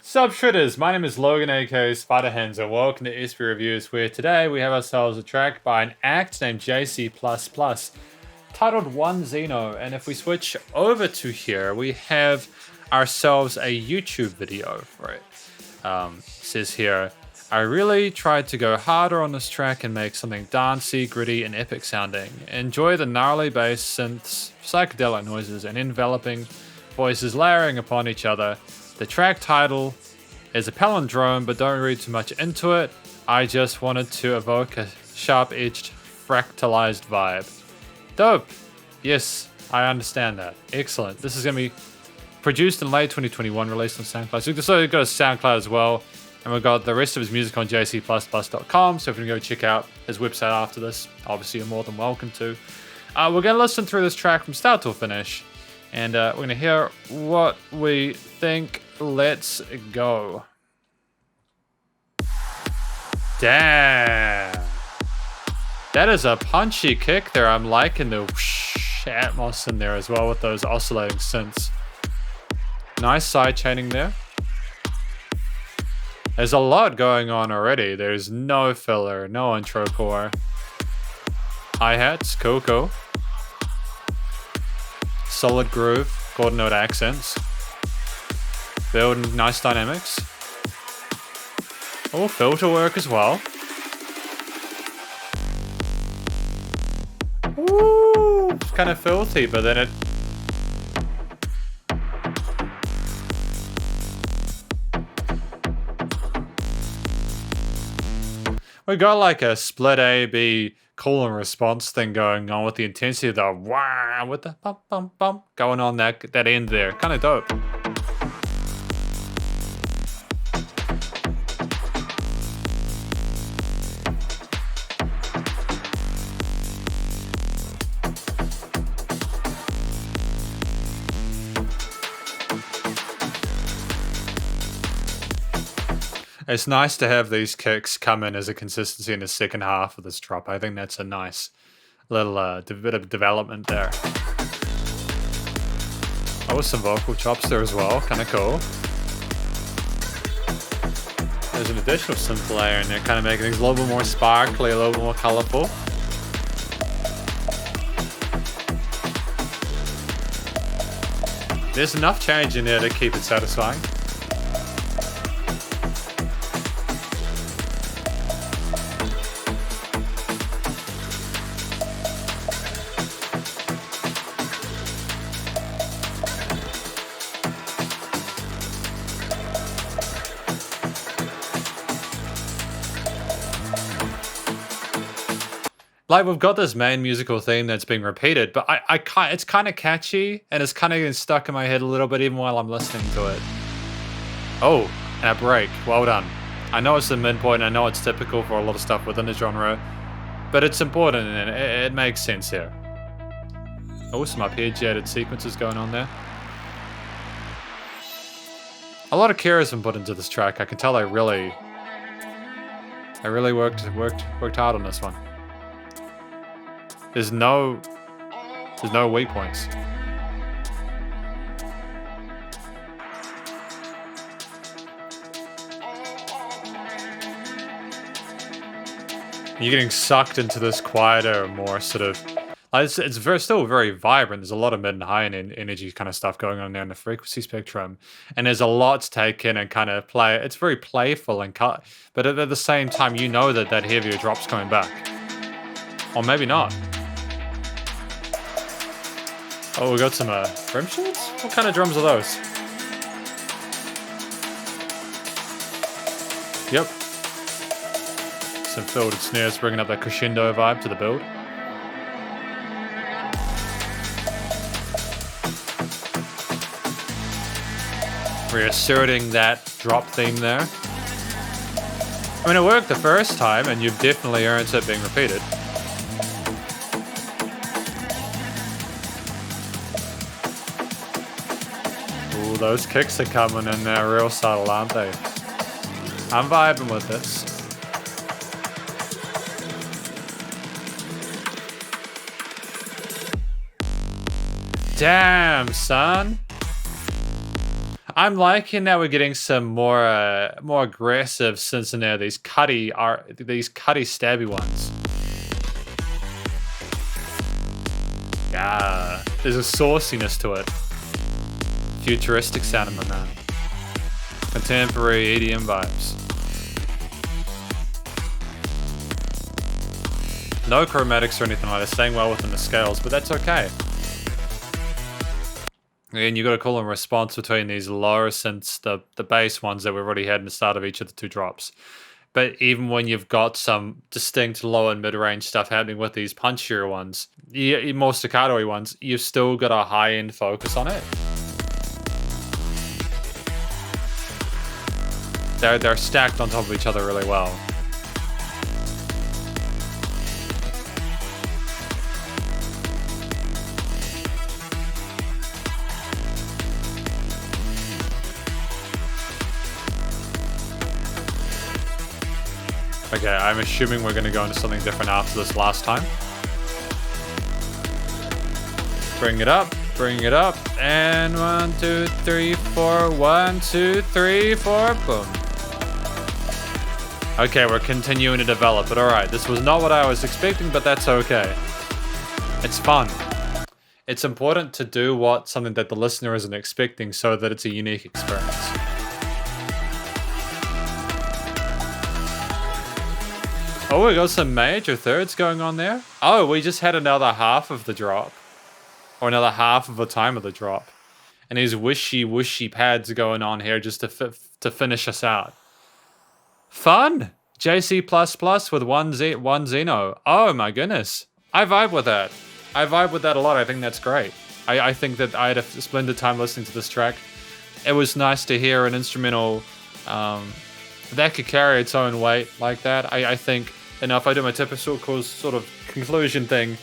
Sup Shredders, my name is Logan aka Spiderhands and welcome to SP Reviews, where today we have ourselves a track by an act named JC++, titled One Zeno. And if we switch over to here, we have ourselves a YouTube video for it. Says here, I really tried to go harder on this track and make something dancey, gritty, and epic sounding. Enjoy the gnarly bass, synths, psychedelic noises, and enveloping voices layering upon each other. The track title is a palindrome, but don't read too much into it. I just wanted to evoke a sharp-edged, fractalized vibe. Dope! Yes, I understand that. Excellent. This is going to be produced in late 2021, released on SoundCloud. So we've got a SoundCloud as well, and we've got the rest of his music on jc++.com, so if you can go check out his website after this, obviously you're more than welcome to. We're going to listen through this track from start to finish, and we're going to hear what we think. Let's go. Damn. That is a punchy kick there. I'm liking the whoosh atmos in there as well with those oscillating synths. Nice side chaining there. There's a lot going on already. There's no filler, no intro core. Hi-hats, cool. Solid groove, quarter note accents. Building nice dynamics. Oh, filter work as well. Ooh, it's kind of filthy, but then it... We got like a split A-B call and response thing going on with the intensity of the wah, with the bump, bump, bump going on that end there. Kind of dope. It's nice to have these kicks come in as a consistency in the second half of this drop. I think that's a nice little bit of development there. Oh, some vocal chops there as well. Kind of cool. There's an additional synth layer in there, kind of making things a little bit more sparkly, a little bit more colorful. There's enough change in there to keep it satisfying. Like, we've got this main musical theme that's being repeated, but it's kind of catchy, and it's kind of getting stuck in my head a little bit even while I'm listening to it. Oh, and a break. Well done. I know it's the midpoint, I know it's typical for a lot of stuff within the genre, but it's important, and it makes sense here. Oh, some arpeggiated sequences going on there. A lot of care has been put into this track. I can tell they really worked hard on this one. There's no weak points. You're getting sucked into this quieter, more sort of... It's still very vibrant. There's a lot of mid and high energy kind of stuff going on there in the frequency spectrum. And there's a lot to take in and kind of play. It's very playful and cut. But at the same time, you know that heavier drop's coming back. Or maybe not. Oh, we got some drum sheets? What kind of drums are those? Yep. Some filtered snares bringing up that crescendo vibe to the build. Reasserting that drop theme there. I mean, it worked the first time, and you've definitely earned it being repeated. Ooh, those kicks are coming in there real subtle, aren't they? I'm vibing with this. Damn, son. I'm liking that we're getting some more aggressive synths in there. These cutty stabby ones. Yeah, there's a sauciness to it. Futuristic sounding, my man. Contemporary EDM vibes. No chromatics or anything like that. Staying well within the scales, but that's okay. And you got to call and response between these lower synths, the bass ones that we've already had in the start of each of the two drops. But even when you've got some distinct low and mid-range stuff happening with these punchier ones, more staccato-y ones, you've still got a high-end focus on it. They're stacked on top of each other really well. Okay, I'm assuming we're going to go into something different after this last time. Bring it up, and 1, 2, 3, 4, 1, 2, 3, 4, boom. Okay, we're continuing to develop, but alright, this was not what I was expecting, but that's okay. It's fun. It's important to do something that the listener isn't expecting so that it's a unique experience. Oh, we got some major thirds going on there. Oh, we just had another half of the drop. Or another half of the time of the drop. And these wishy pads going on here just to finish us out. Fun! JC++ with one Zeno. Oh my goodness. I vibe with that. I vibe with that a lot. I think that's great. I think that I had a splendid time listening to this track. It was nice to hear an instrumental that could carry its own weight like that. I think, if I do my typical sort of conclusion thing,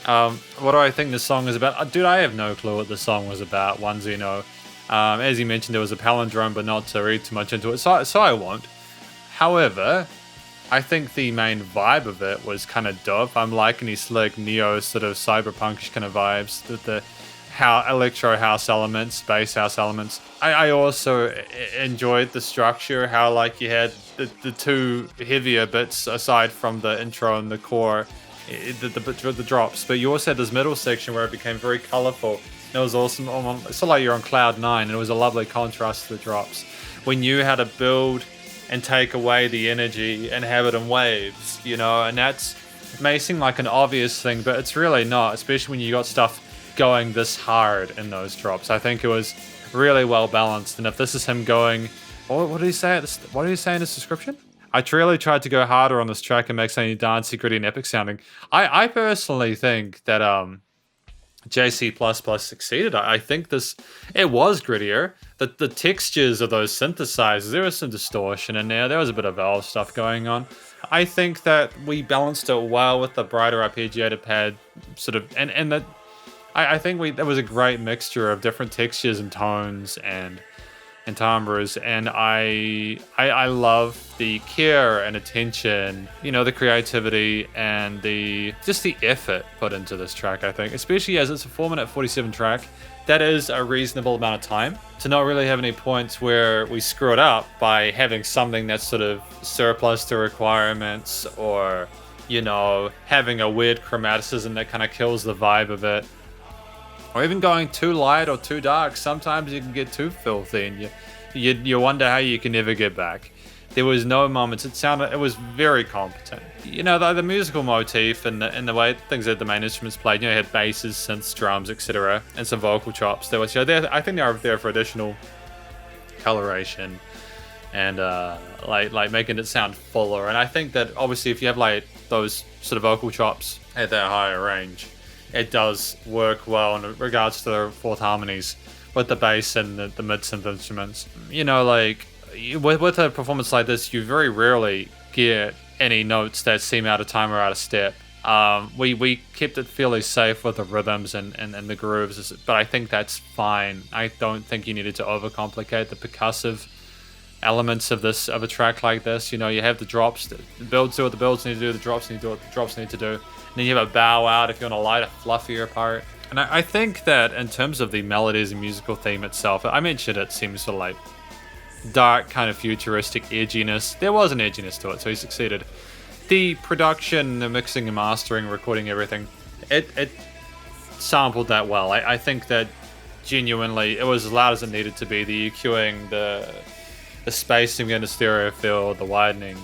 what do I think this song is about? Dude, I have no clue what this song was about, One Zeno. As you mentioned, there was a palindrome, but not to read too much into it, so I won't. However, I think the main vibe of it was kind of dope. I'm liking these slick neo sort of cyberpunkish kind of vibes, the electro house elements, bass house elements. I also enjoyed the structure, how like you had the two heavier bits aside from the intro and the core, the drops, but you also had this middle section where it became very colorful. It was awesome. It's like you're on cloud 9, and it was a lovely contrast to the drops. We knew how to build and take away the energy and have it in waves, and that may seem like an obvious thing, but it's really not, especially when you got stuff going this hard in those drops. I think it was really well balanced, and if this is him going, what did he say? What did he say in his description? I really tried to go harder on this track and make something dancey, gritty, and epic sounding. I personally think that JC++ succeeded. I think it was grittier. The textures of those synthesizers, there was some distortion in there. There was a bit of valve stuff going on. I think that we balanced it well with the brighter arpeggiated pad sort of, and that I think there was a great mixture of different textures and tones and timbres, and I love the care and attention, the creativity and the effort put into this track. I think, especially as it's a 4-minute 47 track, that is a reasonable amount of time to not really have any points where we screw it up by having something that's sort of surplus to requirements, or having a weird chromaticism that kind of kills the vibe of it. Or even going too light or too dark. Sometimes you can get too filthy, and you wonder how you can never get back. There was no moments. It was very competent. The musical motif and the way things that the main instruments played. You had basses, synths, drums, etc., and some vocal chops. There was, I think they were there for additional coloration and like making it sound fuller. And I think that obviously if you have like those sort of vocal chops at that higher range, it does work well in regards to the fourth harmonies with the bass and the mid-synth instruments. With a performance like this, you very rarely get any notes that seem out of time or out of step. We kept it fairly safe with the rhythms and the grooves, but I think that's fine. I don't think you needed to overcomplicate the percussive elements of a track like this. You have the drops, the builds need to do, the drops need to do what the drops need to do. And then you have a bow out if you want a lighter, fluffier part. And I think that in terms of the melodies and musical theme itself, I mentioned it seems sort of like dark, kind of futuristic edginess. There was an edginess to it, so he succeeded. The production, the mixing and mastering, recording everything, it sampled that well. I think that genuinely it was as loud as it needed to be. The EQing, the spacing and the stereo field, the widening,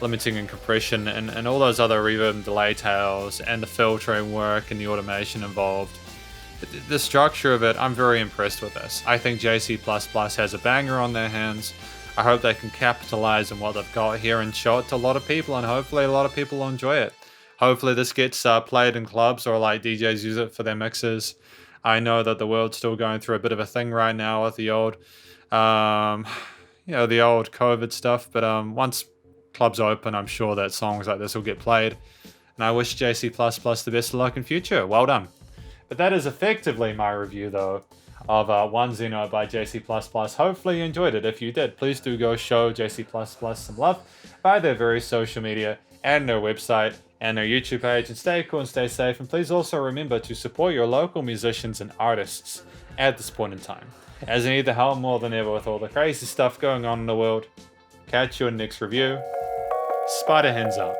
limiting and compression, and all those other reverb and delay tails, and the filtering work and the automation involved. The structure of it, I'm very impressed with this. I think JC++ has a banger on their hands. I hope they can capitalize on what they've got here and show it to a lot of people, and hopefully a lot of people will enjoy it. Hopefully this gets played in clubs, or like DJs use it for their mixes. I know that the world's still going through a bit of a thing right now with the old, the old COVID stuff, but once clubs open, I'm sure that songs like this will get played. And I wish JC++ the best of luck in future. Well done. But that is effectively my review, though, of One Zeno by JC++. Hopefully you enjoyed it. If you did, please do go show JC++ some love by their various social media and their website and their YouTube page. And stay cool and stay safe. And please also remember to support your local musicians and artists at this point in time, as they need the help more than ever with all the crazy stuff going on in the world. Catch you in the next review. Spider hands up.